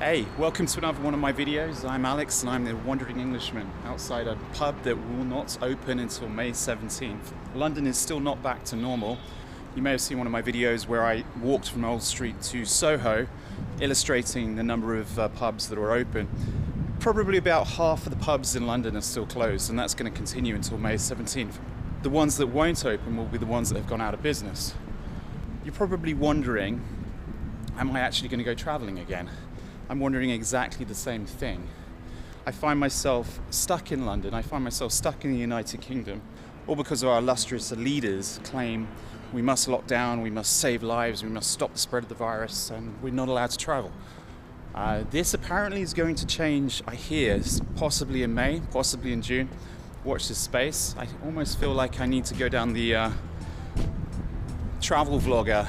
Hey, welcome to another one of my videos. I'm Alex and I'm the Wandering Englishman outside a pub that will not open until May 17th. London is still not back to normal. You may have seen one of my videos where I walked from Old Street to Soho, illustrating the number of pubs that are open. Probably about half of the pubs in London are still closed, and that's going to continue until May 17th. The ones that won't open will be the ones that have gone out of business. You're probably wondering, am I actually going to go traveling again? I'm wondering exactly the same thing. I find myself stuck in London, I find myself stuck in the United Kingdom, all because of our illustrious leaders claim we must lock down, we must save lives, we must stop the spread of the virus, and we're not allowed to travel. This apparently is going to change, I hear, possibly in May, possibly in June. Watch this space. I almost feel like I need to go down the travel vlogger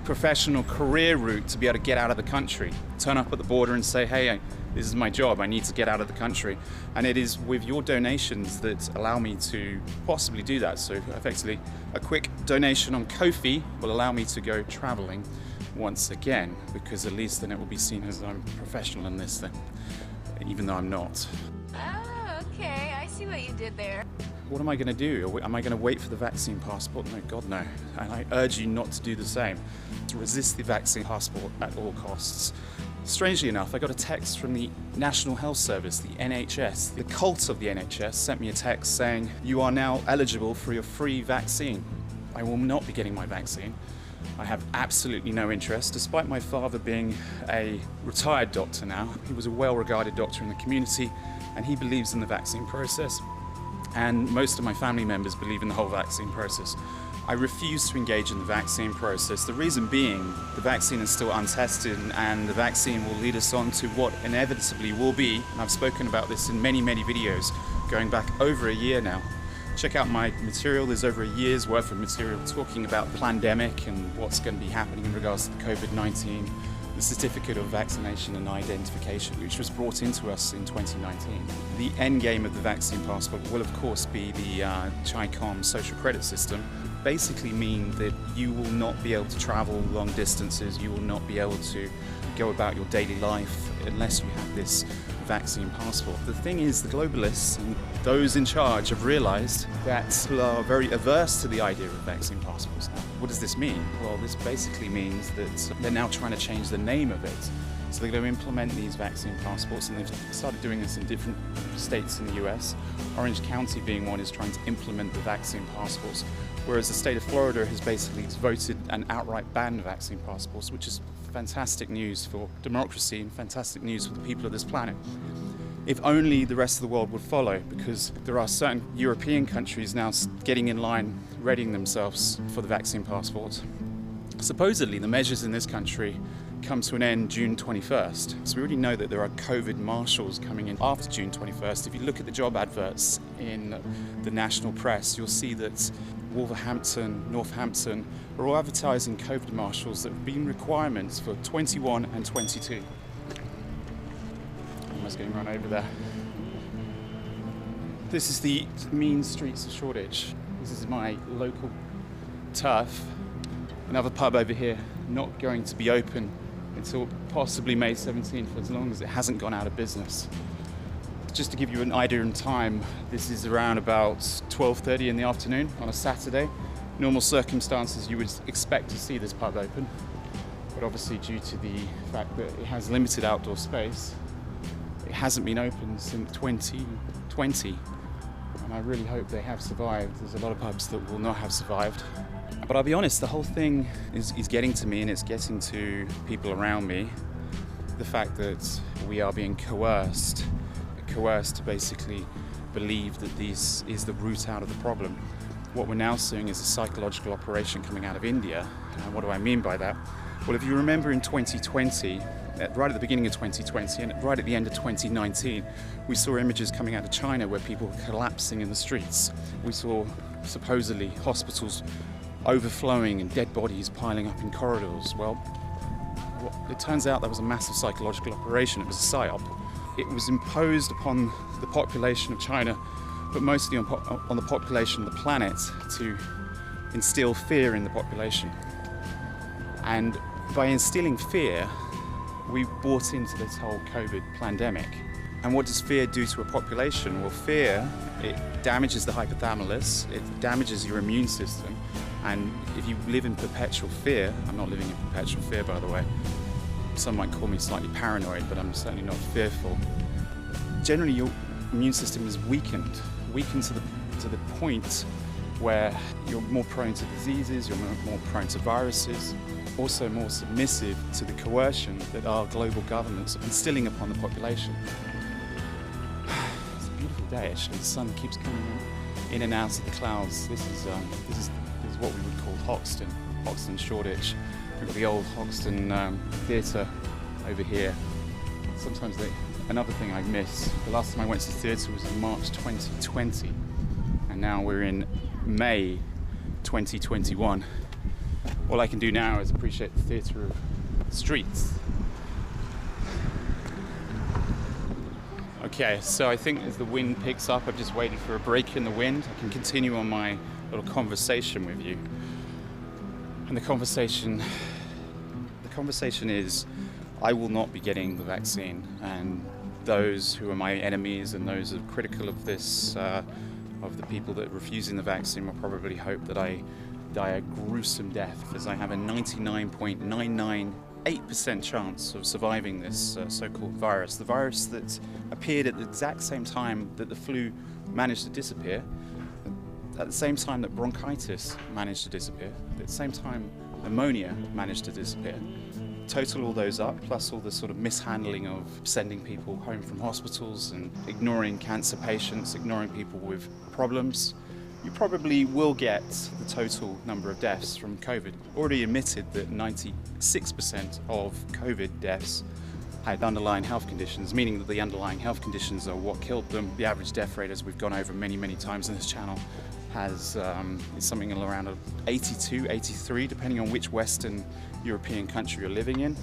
professional career route to be able to get out of the country. Turn up at the border and say, hey, this is my job, I need to get out of the country. And it is with your donations that allow me to possibly do that. So effectively, a quick donation on Ko-fi will allow me to go traveling once again, because at least then it will be seen as I'm professional in this thing, even though I'm not. Oh, okay, I see what you did there. What am I going to do? Am I going to wait for the vaccine passport? No, God, no. And I urge you not to do the same, to resist the vaccine passport at all costs. Strangely enough, I got a text from the National Health Service, the NHS. The cult of the NHS sent me a text saying, you are now eligible for your free vaccine. I will not be getting my vaccine. I have absolutely no interest, despite my father being a retired doctor now. He was a well-regarded doctor in the community, and he believes in the vaccine process. And most of my family members believe in the whole vaccine process. I refuse to engage in the vaccine process. The reason being, the vaccine is still untested, and the vaccine will lead us on to what inevitably will be, and I've spoken about this in many videos, going back over a year now. Check out my material, there's over a year's worth of material talking about the pandemic and what's going to be happening in regards to COVID-19, the certificate of vaccination and identification, which was brought into us in 2019. The end game of the vaccine passport will of course be the CHICOM social credit system. Basically mean that you will not be able to travel long distances, you will not be able to go about your daily life unless you have this vaccine passport. The thing is, the globalists and those in charge have realized that people are very averse to the idea of vaccine passports. Now, what does this mean? Well, this basically means that they're now trying to change the name of it. So they're going to implement these vaccine passports, and they've started doing this in different states in the US. Orange County being one is trying to implement the vaccine passports, whereas the state of Florida has basically voted an outright ban of vaccine passports, which is fantastic news for democracy and fantastic news for the people of this planet. If only the rest of the world would follow, because there are certain European countries now getting in line, readying themselves for the vaccine passports. Supposedly, the measures in this country come to an end June 21st. So we already know that there are COVID marshals coming in after June 21st. If you look at the job adverts in the national press, you'll see that Wolverhampton, Northampton are all advertising COVID marshals that have been requirements for 21 and 22. Almost getting run over there. This is the mean streets of Shoreditch. This is my local turf. Another pub over here, not going to be open until possibly May 17th, as long as it hasn't gone out of business. Just to give you an idea in time, this is around about 12:30 in the afternoon on a Saturday. Normal circumstances, you would expect to see this pub open, but obviously due to the fact that it has limited outdoor space, it hasn't been open since 2020, and I really hope they have survived. There's a lot of pubs that will not have survived. But I'll be honest, the whole thing is getting to me, and it's getting to people around me. The fact that we are being coerced to basically believe that this is the root out of the problem. What we're now seeing is a psychological operation coming out of India. And what do I mean by that? Well, if you remember in 2020, right at the beginning of 2020 and right at the end of 2019, we saw images coming out of China where people were collapsing in the streets. We saw supposedly hospitals overflowing and dead bodies piling up in corridors. Well, it turns out that was a massive psychological operation. It was a psyop. It was imposed upon the population of China, but mostly on the population of the planet, to instill fear in the population. And by instilling fear, we bought into this whole COVID pandemic. And what does fear do to a population? Well, fear, it damages the hypothalamus, it damages your immune system, and if you live in perpetual fear, I'm not living in perpetual fear, by the way, some might call me slightly paranoid, but I'm certainly not fearful. Generally, your immune system is weakened to the point where you're more prone to diseases, you're more prone to viruses, also more submissive to the coercion that our global governments are instilling upon the population. It's a beautiful day, actually. The sun keeps coming in and out of the clouds. This is what we would call Hoxton, Shoreditch. We've got the old Hoxton Theatre over here. Sometimes another thing I miss, the last time I went to the theatre was in March 2020, and now we're in May 2021. All I can do now is appreciate the theatre of the streets. Okay, so I think as the wind picks up, I've just waited for a break in the wind. I can continue on my little conversation with you. And the conversation is, I will not be getting the vaccine, and those who are my enemies and those who are critical of this, of the people that are refusing the vaccine, will probably hope that I die a gruesome death, as I have a 99.998% chance of surviving this so-called virus. The virus that appeared at the exact same time that the flu managed to disappear, at the same time that bronchitis managed to disappear, at the same time pneumonia managed to disappear. Total all those up, plus all the sort of mishandling of sending people home from hospitals and ignoring cancer patients, ignoring people with problems, you probably will get the total number of deaths from COVID. Already admitted that 96% of COVID deaths had underlying health conditions, meaning that the underlying health conditions are what killed them. The average death rate, as we've gone over many, many times in this channel, is something around 82, 83, depending on which Western European country you're living in.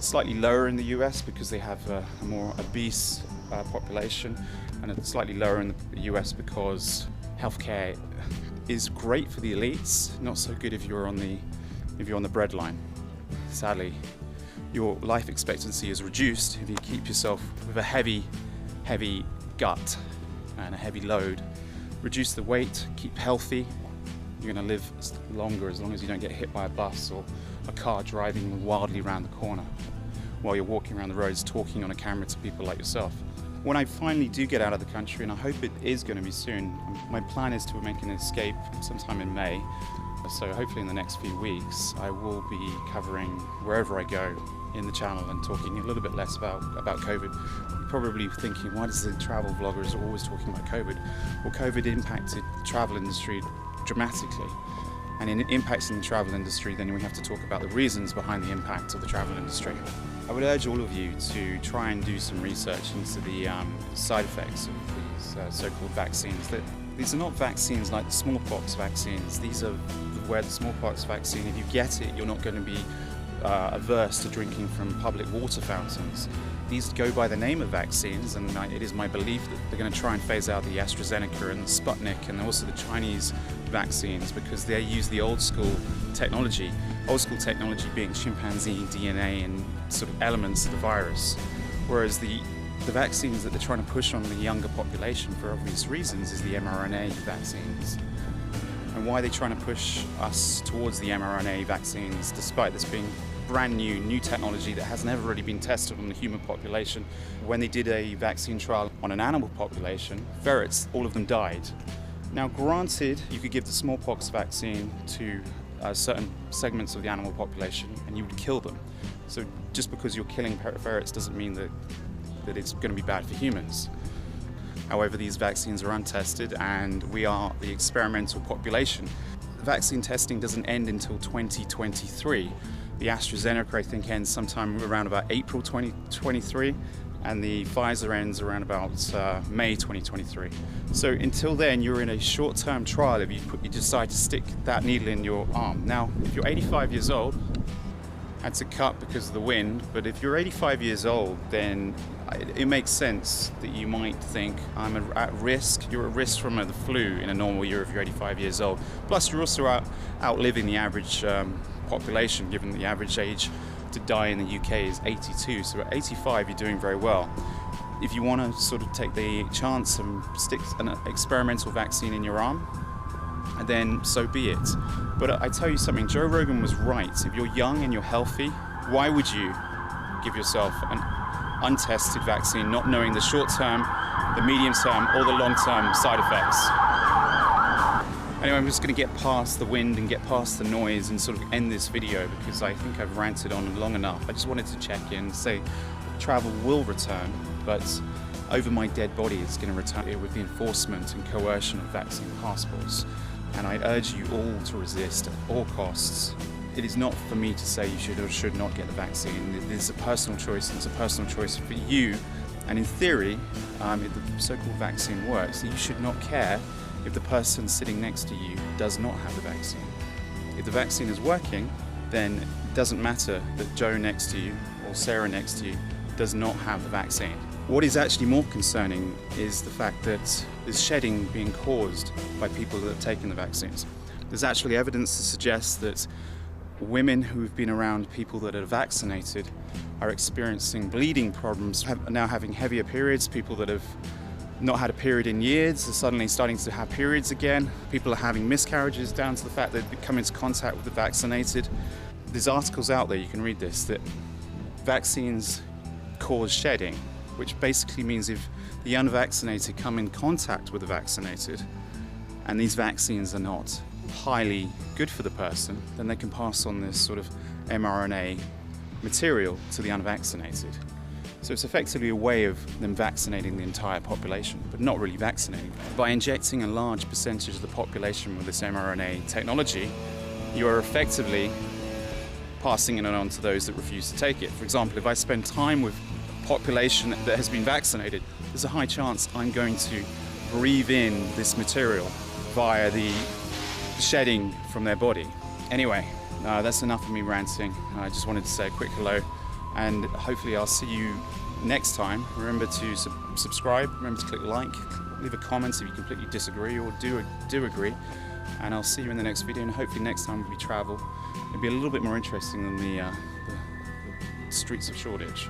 Slightly lower in the US because they have a more obese population, and it's slightly lower in the US because healthcare is great for the elites, not so good if you're on the breadline. Sadly, your life expectancy is reduced if you keep yourself with a heavy gut and a heavy load. Reduce the weight, keep healthy, you're going to live longer as long as you don't get hit by a bus or a car driving wildly around the corner while you're walking around the roads talking on a camera to people like yourself. When I finally do get out of the country, and I hope it is going to be soon, my plan is to make an escape sometime in May. So hopefully in the next few weeks, I will be covering wherever I go in the channel and talking a little bit less about COVID. You're probably thinking, why does the travel vloggers always talking about COVID? Well, COVID impacted the travel industry dramatically. And in impacting the travel industry, then we have to talk about the reasons behind the impact of the travel industry. I would urge all of you to try and do some research into the side effects of these so-called vaccines. These are not vaccines like the smallpox vaccines. These are where the smallpox vaccine, if you get it, you're not going to be averse to drinking from public water fountains. These go by the name of vaccines, and it is my belief that they're going to try and phase out the AstraZeneca and the Sputnik and also the Chinese vaccines, because they use the old school technology being chimpanzee DNA and sort of elements of the virus, whereas the vaccines that they're trying to push on the younger population for obvious reasons is the mRNA vaccines. And why are they trying to push us towards the mRNA vaccines despite this being brand new technology that has never really been tested on the human population? When they did a vaccine trial on an animal population, ferrets, all of them died. Now granted, you could give the smallpox vaccine to certain segments of the animal population and you would kill them. So just because you're killing ferrets doesn't mean that it's going to be bad for humans. However, these vaccines are untested and we are the experimental population. Vaccine testing doesn't end until 2023. The AstraZeneca, I think, ends sometime around about April 2023, and the Pfizer ends around about May 2023. So until then, you're in a short-term trial if you decide to stick that needle in your arm. Now, if you're 85 years old, I had to cut because of the wind, but if you're 85 years old, then it makes sense that you might think I'm at risk. You're at risk from the flu in a normal year if you're 85 years old. Plus, you're also outliving the average population, given the average age to die in the UK is 82, so at 85 you're doing very well. If you want to sort of take the chance and stick an experimental vaccine in your arm, then so be it. But I tell you something, Joe Rogan was right. If you're young and you're healthy, why would you give yourself an untested vaccine, not knowing the short-term, the medium-term, or the long-term side effects? Anyway, I'm just going to get past the wind and get past the noise and sort of end this video because I think I've ranted on long enough. I just wanted to check in and say travel will return, but over my dead body it's going to return with the enforcement and coercion of vaccine passports. And I urge you all to resist at all costs. It is not for me to say you should or should not get the vaccine. It is a personal choice, and it's a personal choice for you. And in theory, if the so-called vaccine works, you should not care if the person sitting next to you does not have the vaccine. If the vaccine is working, then it doesn't matter that Joe next to you or Sarah next to you does not have the vaccine. What is actually more concerning is the fact that there's shedding being caused by people that have taken the vaccines. There's actually evidence to suggest that women who've been around people that are vaccinated are experiencing bleeding problems, are now having heavier periods. People that have not had a period in years are suddenly starting to have periods again. People are having miscarriages down to the fact that they come into contact with the vaccinated. There's articles out there, you can read this, that vaccines cause shedding, which basically means if the unvaccinated come in contact with the vaccinated and these vaccines are not highly good for the person, then they can pass on this sort of mRNA material to the unvaccinated. So it's effectively a way of them vaccinating the entire population, but not really vaccinating. By injecting a large percentage of the population with this mRNA technology, you are effectively passing it on to those that refuse to take it. For example, if I spend time with a population that has been vaccinated, there's a high chance I'm going to breathe in this material via the shedding from their body. Anyway, that's enough of me ranting. I just wanted to say a quick hello, and hopefully I'll see you next time. Remember to subscribe, remember to click like, leave a comment if you completely disagree or do agree, and I'll see you in the next video, and hopefully next time we travel it'll be a little bit more interesting than the streets of Shoreditch.